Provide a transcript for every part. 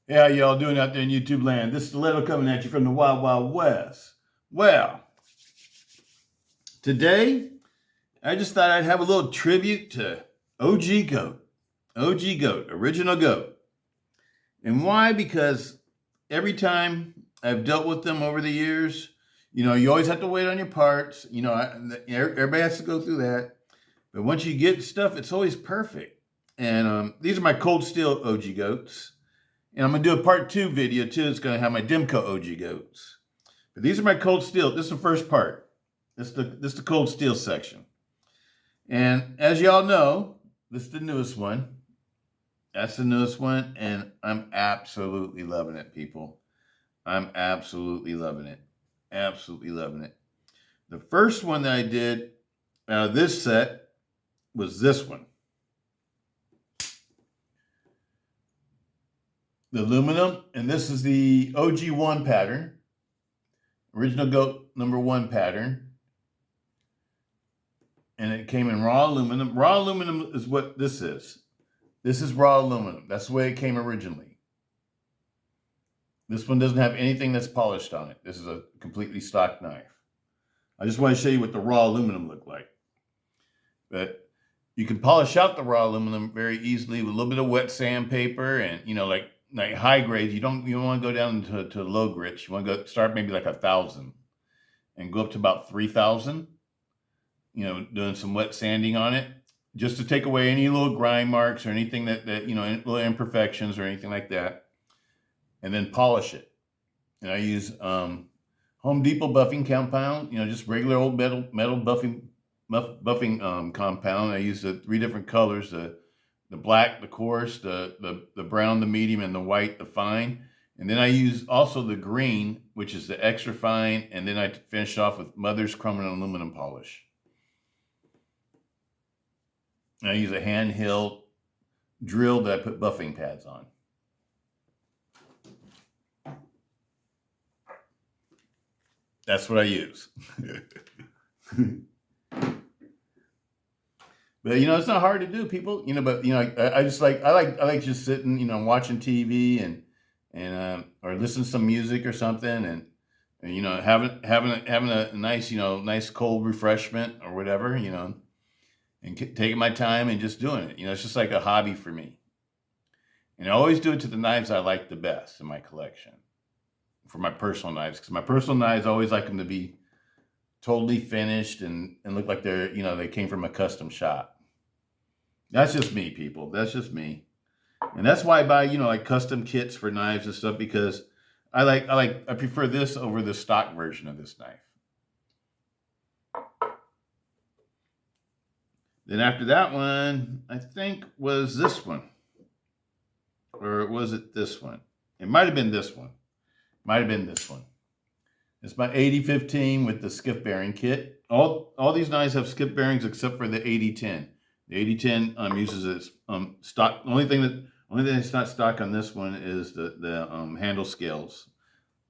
Hey, how y'all doing out there in YouTube land? This is Stiletto coming at you from the Wild Wild West. Well, today I just thought I'd have a little tribute to OG Goat. OG Goat, original Goat. And why? Because every time I've dealt with them over the years, you always have to wait on your parts. Everybody has to go through that. But once you get stuff, it's always perfect. And these are my cold steel OG Goats. And I'm going to do a part 2 video too. It's going to have my Demco OG Goats. But these are my cold steel. This is the first part. This is the cold steel section. And as y'all know, this is the newest one. That's the newest one. And I'm absolutely loving it, people. I'm absolutely loving it. Absolutely loving it. The first one that I did out of this set was this one. The aluminum, and this is the OG1 pattern, original Goat number 1 pattern, and it came in raw aluminum. Raw aluminum is what this is. This is raw aluminum. That's the way it came originally. This one doesn't have anything that's polished on it. This is a completely stock knife. I just want to show you what the raw aluminum looked like. But you can polish out the raw aluminum very easily with a little bit of wet sandpaper and, like high grades. You don't want to go down to low grits. You want to start maybe like 1,000 and go up to about 3,000, doing some wet sanding on it just to take away any little grind marks or anything that little imperfections or anything like that, and then polish it. And I use Home Depot buffing compound, just regular old metal buffing compound. I use the 3 different colors, the black, the coarse, the brown, the medium, and the white, the fine. And then I use also the green, which is the extra fine. And then I finish off with Mother's Chrome and Aluminum polish. And I use a hand-held drill that I put buffing pads on. That's what I use. But it's not hard to do, people. But I like just sitting, watching TV and or listening to some music or something, and having a nice nice cold refreshment or whatever, and taking my time and just doing it. It's just like a hobby for me. And I always do it to the knives I like the best in my collection, for my personal knives, because my personal knives I always like them to be totally finished and look like they're, they came from a custom shop. That's just me, people. That's just me. And that's why I buy, like custom kits for knives and stuff, because I prefer this over the stock version of this knife. Then after that one, I think was this one. Or was it this one? It might have been this one. Might have been this one. It's my 8015 with the skiff bearing kit. All these knives have skiff bearings except for the 8010. The 8010 uses its stock. Only thing that's not stock on this one is the handle scales,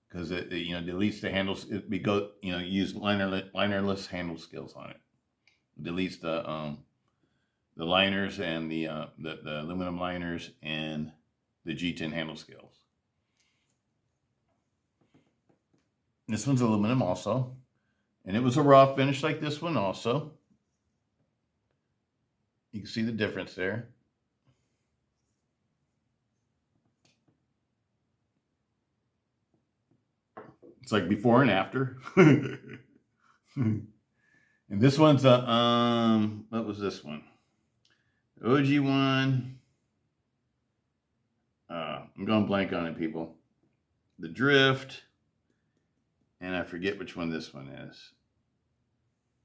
because it deletes the handles. Use linerless handle scales on it. It deletes the liners and the aluminum liners and the G10 handle scales. This one's aluminum also. And it was a raw finish like this one also. You can see the difference there. It's like before and after. And this one's what was this one? OG one. I'm going blank on it, people. The Drift. And I forget which one this one is.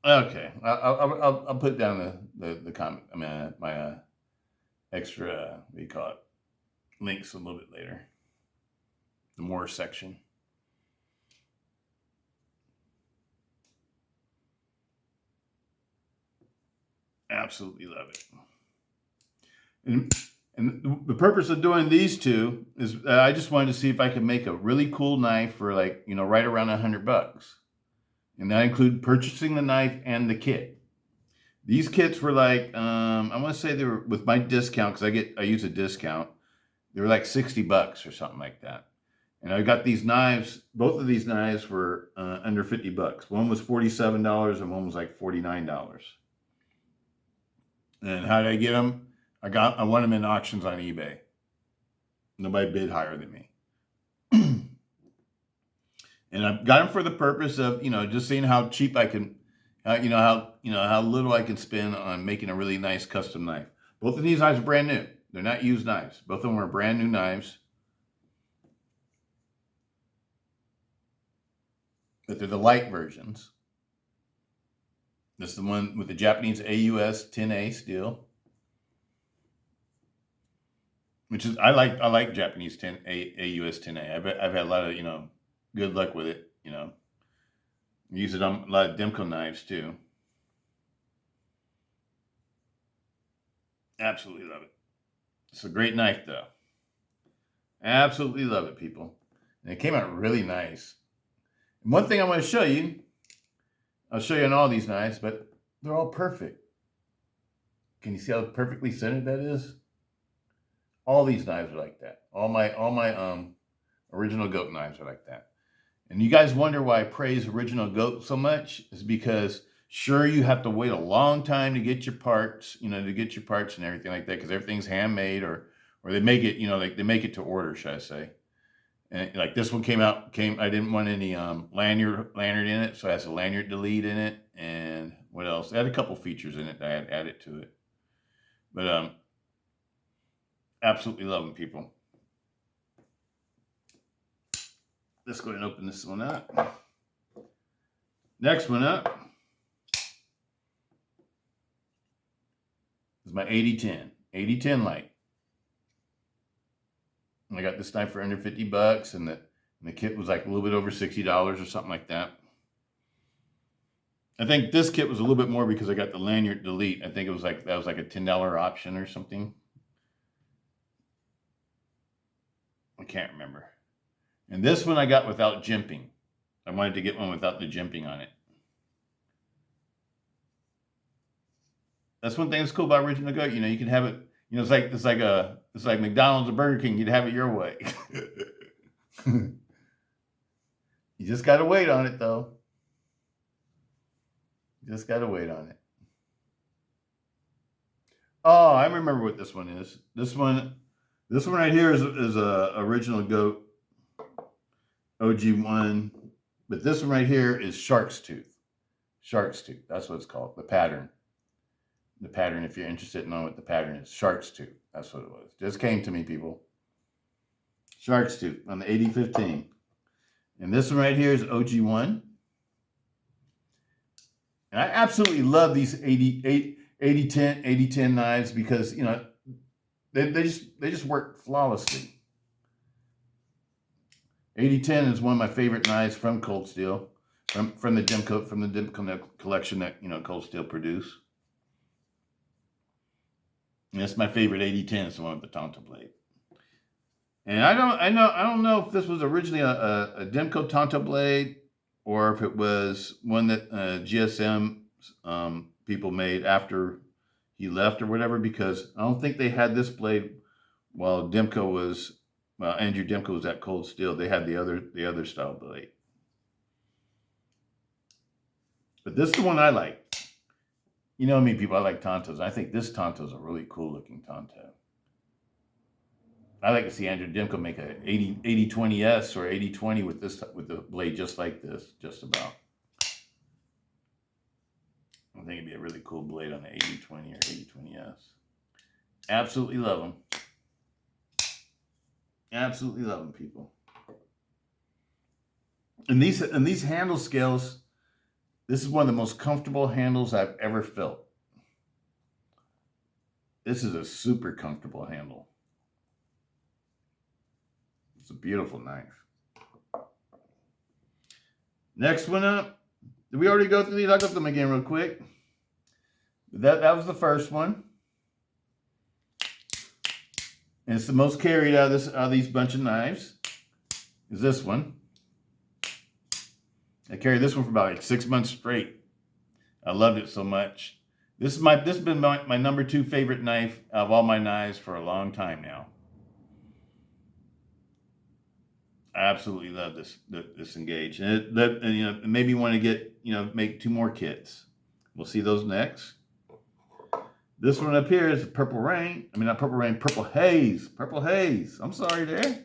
Okay, I'll put down the comment. I mean, my extra, what do you call it, links a little bit later. The more section. Absolutely love it. And the purpose of doing these two is I just wanted to see if I could make a really cool knife for right around $100. And that included purchasing the knife and the kit. These kits were like, I want to say they were with my discount, because I use a discount. They were like 60 bucks or something like that. And I got these knives. Both of these knives were under 50 bucks. One was $47 and one was like $49. And how did I get them? I won them in auctions on eBay. Nobody bid higher than me. And I got them for the purpose of, just seeing how cheap I can, how little I can spend on making a really nice custom knife. Both of these knives are brand new. They're not used knives. Both of them are brand new knives. But they're the light versions. This is the one with the Japanese AUS 10A steel. Which is, I like Japanese AUS 10A. I've had a lot of, good luck with it, Use it on a lot of Demko knives too. Absolutely love it. It's a great knife though. Absolutely love it, people. And it came out really nice. And one thing I want to show you, I'll show you on all these knives, but they're all perfect. Can you see how perfectly centered that is? All these knives are like that. All my original goat knives are like that. And you guys wonder why I praise original goat so much? Is because sure, you have to wait a long time to get your parts, and everything like that, because everything's handmade, or they make it, like they make it to order, should I say? And like this one I didn't want any lanyard in it, so it has a lanyard delete in it, and what else? It had a couple features in it that I had added to it, but absolutely love them, people. Let's go ahead and open this one up. Next one up is my 8010 light. I got this knife for under 50 bucks, and the kit was like a little bit over $60 or something like that. I think this kit was a little bit more because I got the lanyard delete. I think that was like a $10 option or something. I can't remember. And this one I got without jimping. I wanted to get one without the jimping on it. That's one thing that's cool about original goat. You can have it. It's like McDonald's or Burger King. You'd have it your way. You just got to wait on it, though. You just got to wait on it. Oh, I remember what this one is. This one right here is a original goat OG1, but this one right here is shark's tooth. Shark's tooth. That's what it's called. The pattern. The pattern, if you're interested in knowing what the pattern is, shark's tooth. That's what it was. Just came to me, people. Shark's tooth on the 8015. And this one right here is OG1. And I absolutely love these 8010 knives because, they just work flawlessly. 8010 is one of my favorite knives from Cold Steel, from the Demko collection that Cold Steel produced. And that's my favorite 8010. It's the one with the Tonto blade. And I don't know if this was originally a Demko Tonto blade or if it was one that GSM people made after he left or whatever, because I don't think they had this blade while Andrew Demko was at Cold Steel. They had the other style blade. But this is the one I like. You know me, people, I like Tontos. I think this Tonto is a really cool looking Tonto. I like to see Andrew Demko make a 8020S or 8020 with the blade just like this, just about. I think it'd be a really cool blade on the 8020 or 8020S. Absolutely love them. Absolutely love them, people. And these handle scales, this is one of the most comfortable handles I've ever felt. This is a super comfortable handle. It's a beautiful knife. Next one up. Did we already go through these? I'll go through them again real quick. That was the first one. And it's the most carried out of these bunch of knives. Is this one. I carried this one for about like 6 months straight. I loved it so much. This has been my number 2 favorite knife of all my knives for a long time now. I absolutely love this Engage, and it made me want to get make 2 more kits. We'll see those next. This one up here is Purple Rain. I mean, not Purple Rain, Purple Haze. Purple Haze. I'm sorry there.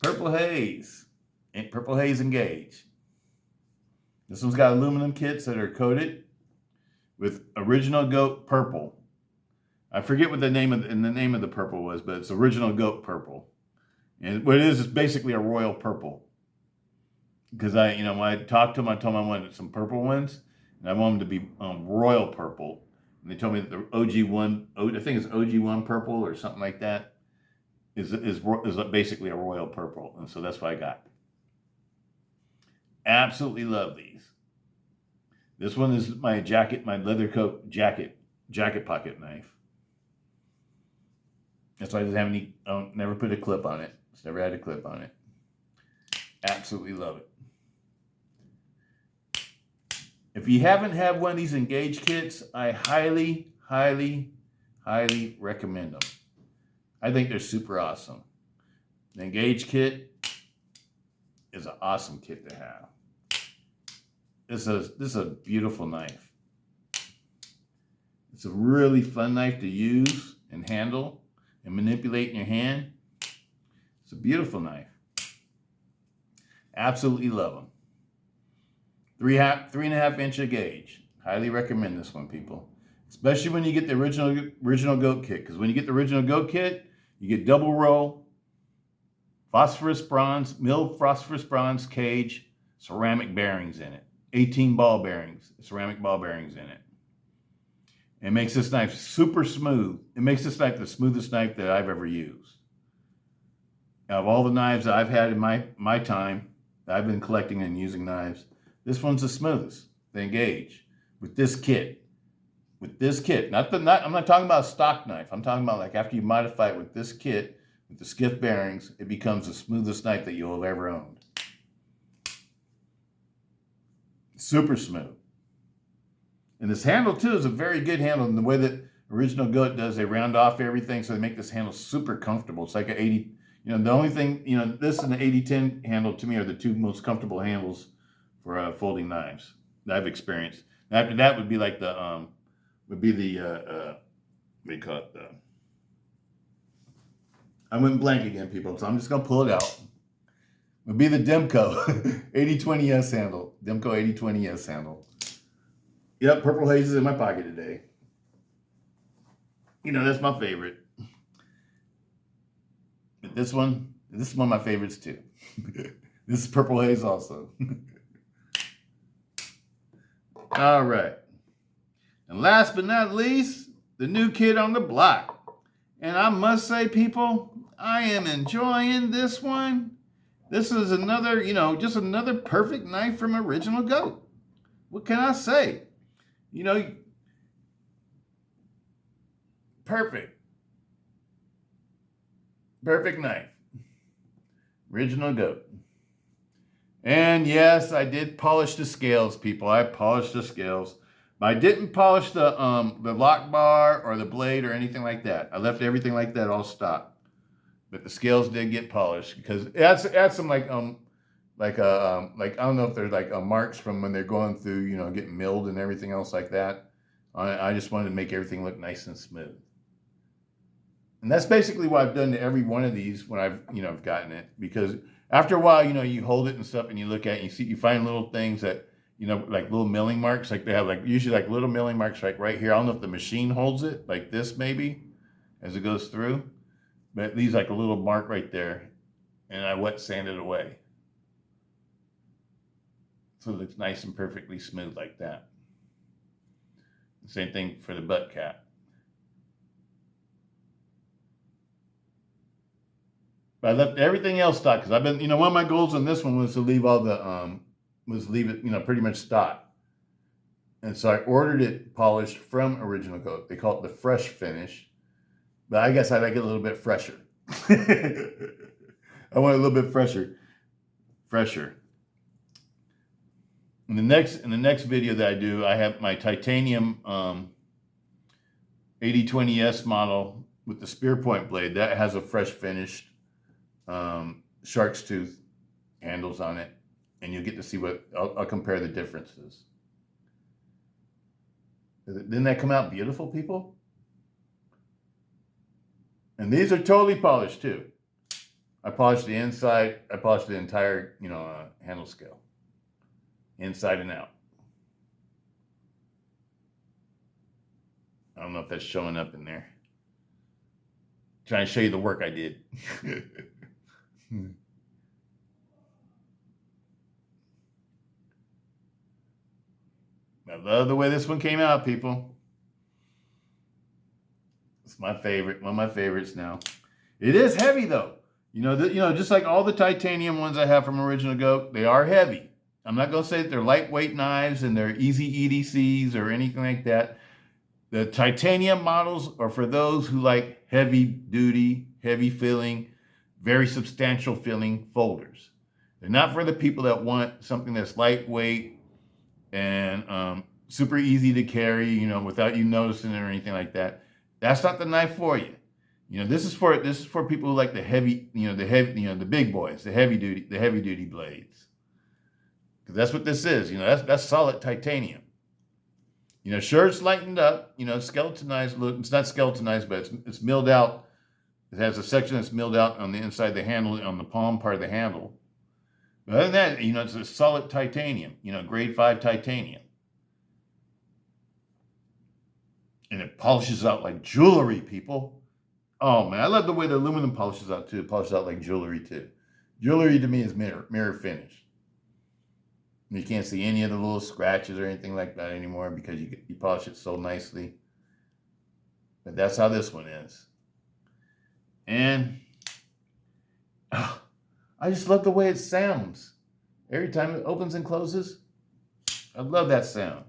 Purple Haze. And Purple Haze Engage. This one's got aluminum kits that are coated with original goat purple. I forget what the name of the purple was, but it's original goat purple. And what it is basically a royal purple. Because when I talked to them, I told them I wanted some purple ones, and I want them to be royal purple. And they told me that the OG1, I think it's OG1 purple or something like that, is basically a royal purple. And so that's what I got. Absolutely love these. This one is my leather coat jacket pocket knife. That's why it doesn't have any, never put a clip on it. It's never had a clip on it. Absolutely love it. If you haven't had one of these Engage kits, I highly, highly, highly recommend them. I think they're super awesome. The Engage kit is an awesome kit to have. This is a beautiful knife. It's a really fun knife to use and handle and manipulate in your hand. It's a beautiful knife. Absolutely love them. 3.5 inch gauge. Highly recommend this one, people. Especially when you get the original goat kit. Because when you get the original goat kit, you get double row, milled phosphorus bronze cage, ceramic bearings in it. 18 ball bearings, ceramic ball bearings in it. It makes this knife super smooth. It makes this knife the smoothest knife that I've ever used. Out of all the knives that I've had in my time, that I've been collecting and using knives, this one's the smoothest. The Engage with this kit. With this kit, I'm not talking about a stock knife. I'm talking about like after you modify it with this kit, with the skiff bearings, it becomes the smoothest knife that you'll have ever owned. Super smooth. And this handle too is a very good handle. And the way that original goat does, they round off everything, so they make this handle super comfortable. It's like an 80. The only thing, this and the 80-10 handle to me are the 2 most comfortable handles for folding knives that I've experienced. And after that would be like what do you call it? I went blank again, people, so I'm just gonna pull it out. Would be the Demco 8020S handle. Demco 8020S handle. Yep, Purple Haze is in my pocket today. That's my favorite. But this is one of my favorites too. This is Purple Haze also. All right. And last but not least, the new kid on the block. And I must say, people, I am enjoying this one. This is another, just another perfect knife from Original Goat. What can I say? Perfect. Perfect knife. Original Goat. And yes, I did polish the scales, people. I polished the scales. But I didn't polish the lock bar or the blade or anything like that. I left everything like that all stock. But the scales did get polished because it adds some like I don't know if they're like marks from when they're going through, getting milled and everything else like that. I just wanted to make everything look nice and smooth. And that's basically what I've done to every one of these when I've gotten it, because after a while, you hold it and stuff and you look at it, you find little things that, like little milling marks, like they have usually like little milling marks right here. I don't know if the machine holds it like this maybe as it goes through. But it leaves like a little mark right there, and I wet sand it away. So it looks nice and perfectly smooth like that. Same thing for the butt cap. But I left everything else stock because I've been, one of my goals on this one was to leave all the, leave it, pretty much stock. And so I ordered it polished from Original Goat. They call it the fresh finish. But I guess I like it a little bit fresher. I want it a little bit fresher. In the next video that I do, I have my titanium 8020S model with the spear point blade that has a fresh finished shark's tooth handles on it, and you'll get to see what, I'll compare the differences. Didn't that come out beautiful, people? And these are totally polished too. I polished the inside, I polished the entire, handle scale, inside and out. I don't know if that's showing up in there. Trying to show you the work I did. I love the way this one came out, people. It's my favorite, one of my favorites now. It is heavy though. Just like all the titanium ones I have from Original Goat, they are heavy. I'm not going to say that they're lightweight knives and they're easy EDCs or anything like that. The titanium models are for those who like heavy duty, heavy filling, very substantial filling folders. They're not for the people that want something that's lightweight and super easy to carry, without you noticing it or anything like that. That's not the knife for you. This is for people who like the heavy, the big boys, the heavy duty blades. Because that's what this is. That's solid titanium. Sure, it's lightened up. Skeletonized. Look, it's not skeletonized, but it's milled out. It has a section that's milled out on the inside of the handle, on the palm part of the handle. But other than that, it's a solid titanium. Grade 5 titanium. And it polishes out like jewelry, people. Oh man, I love the way the aluminum polishes out too. It polishes out like jewelry too. Jewelry to me is mirror finish. You can't see any of the little scratches or anything like that anymore because you polish it so nicely. But that's how this one is. And I just love the way it sounds. Every time it opens and closes, I love that sound.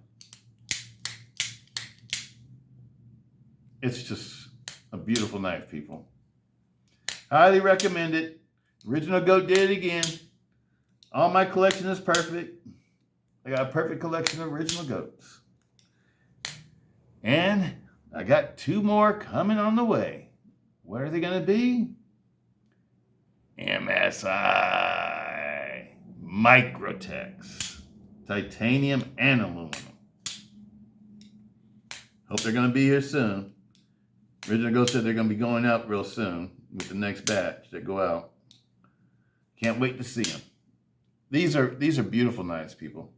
It's just a beautiful knife, people. Highly recommend it. Original Goat did it again. All my collection is perfect. I got a perfect collection of Original Goats. And I got 2 more coming on the way. What are they going to be? MSI Microtex. Titanium and aluminum. Hope they're going to be here soon. Original Goat said they're going to be going out real soon with the next batch that go out. Can't wait to see them. These are beautiful knives, people.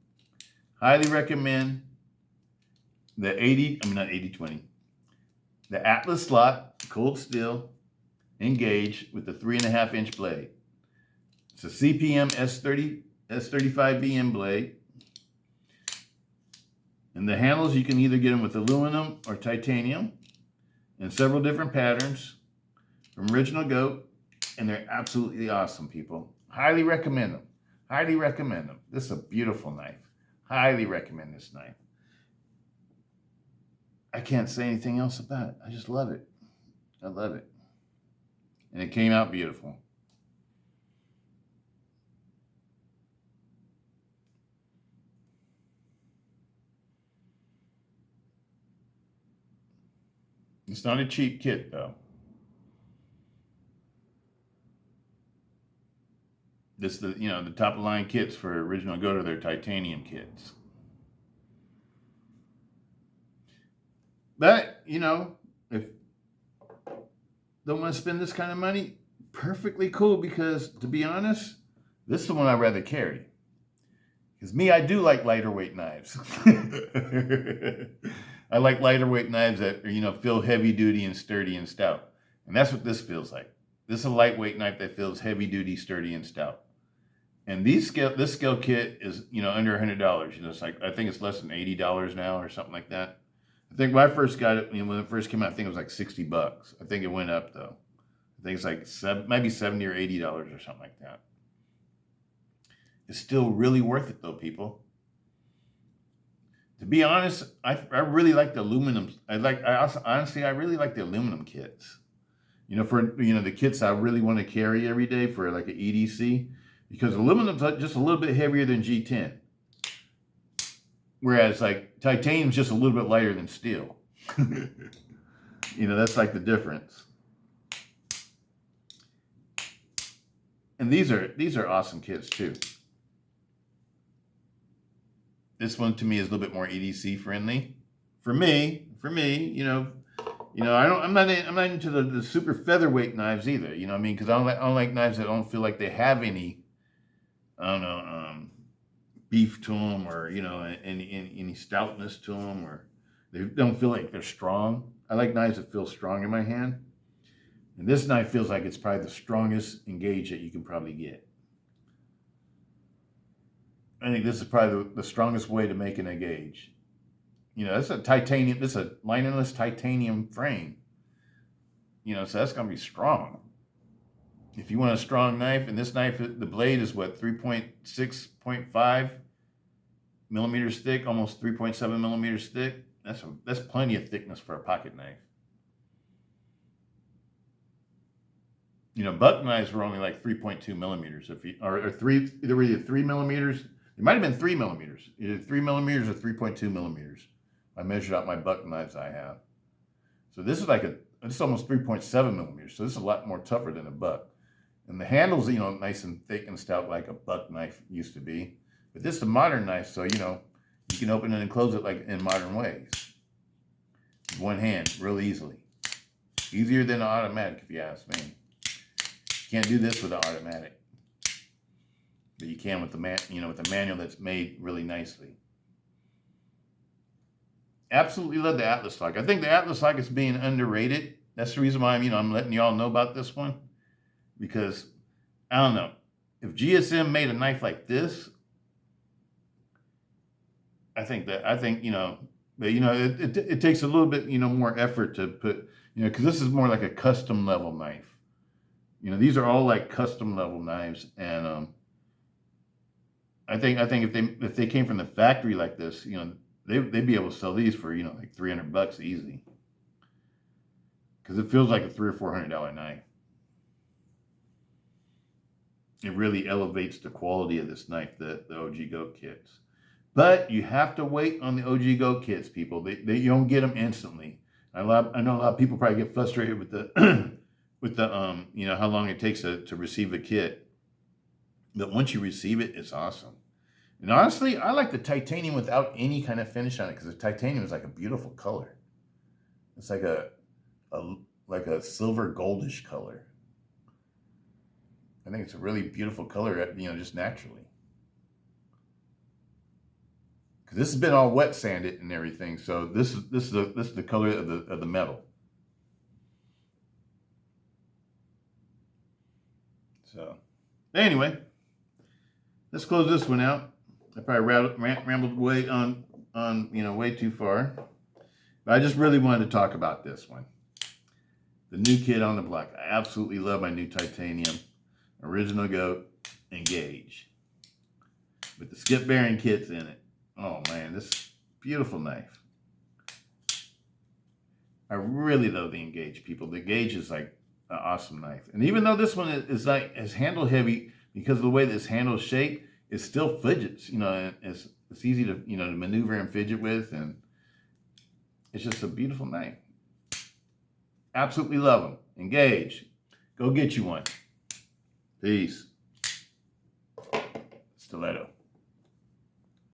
Highly recommend the 80-20. The Atlas slot, cold steel, engaged with the 3.5-inch blade. It's a CPM S35BM blade. And the handles, you can either get them with aluminum or titanium in several different patterns from Original Goat. And they're absolutely awesome, people. Highly recommend them. Highly recommend them. This is a beautiful knife. Highly recommend this knife. I can't say anything else about it. I just love it. I love it. And it came out beautiful. It's not a cheap kit, though. This the top of the line kits for Original Goat are their titanium kits. But if don't want to spend this kind of money, perfectly cool, because to be honest, this is the one I'd rather carry. Because me, I do like lighter weight knives. I like lighter weight knives that feel heavy duty and sturdy and stout. And that's what this feels like. This is a lightweight knife that feels heavy duty, sturdy, and stout. And this scale kit is, under $100. It's like, I think it's less than $80 now or something like that. I think when I first got it, when it first came out, I think it was like $60. I think it went up though. I think it's like maybe $70 or $80 or something like that. It's still really worth it though, people. To be honest, I really like the aluminum. Honestly, I really like the aluminum kits. For the kits I really want to carry every day for like an EDC. Because aluminum's just a little bit heavier than G10. Whereas like titanium's just a little bit lighter than steel. That's like the difference. And these are awesome kits too. This one to me is a little bit more EDC friendly. For me, I'm not into the super featherweight knives either. You know what I mean? Because I don't like knives that don't feel like they have any, I don't know, beef to them, or any stoutness to them, or they don't feel like they're strong. I like knives that feel strong in my hand. And this knife feels like it's probably the strongest engage that you can probably get. I think this is probably the strongest way to make an engage. It's a titanium, this is a linerless titanium frame. So that's going to be strong. If you want a strong knife, and this knife, the blade is what, 3.6.5 millimeters thick, almost 3.7 millimeters thick. That's plenty of thickness for a pocket knife. Buck knives were only like 3.2 millimeters, or 3 millimeters. It might have been 3 millimeters, either 3 millimeters or 3.2 millimeters. I measured out my buck knives I have. So this is it's almost 3.7 millimeters. So this is a lot more tougher than a buck. And the handle's, nice and thick and stout like a buck knife used to be. But this is a modern knife, so, you can open it and close it like in modern ways. With one hand, real easily. Easier than an automatic, if you ask me. You can't do this with an automatic. But you can with the manual that's made really nicely. Absolutely love the Atlas Lock. I think the Atlas Lock is being underrated. That's the reason why I'm letting y'all know about this one. Because, I don't know, if GSM made a knife like this, but it takes a little bit, more effort to put, because this is more like a custom level knife. These are all like custom level knives. And I think if they came from the factory like this, they'd be able to sell these for, like $300 easy. Because it feels like a $300 or $400 knife. It really elevates the quality of this knife, the OG Goat kits. But you have to wait on the OG Goat kits, people. You don't get them instantly. I know a lot of people probably get frustrated with the how long it takes to receive a kit. But once you receive it, it's awesome. And honestly, I like the titanium without any kind of finish on it, because the titanium is like a beautiful color. It's like a silver goldish color. I think it's a really beautiful color, just naturally. Because this has been all wet sanded and everything, so this is the color of the metal. So, anyway, let's close this one out. I probably rambled way on way too far, but I just really wanted to talk about this one, the new kid on the block. I absolutely love my new titanium original Goat Engage with the skip bearing kits in it. Oh man, this beautiful knife. I really love the Engage, people. The Engage is like an awesome knife. And even though this one is handle heavy, because of the way this handle is shaped, it still fidgets. It's easy to to maneuver and fidget with, and it's just a beautiful knife. Absolutely love them. Engage. Go get you one. Peace. Stiletto.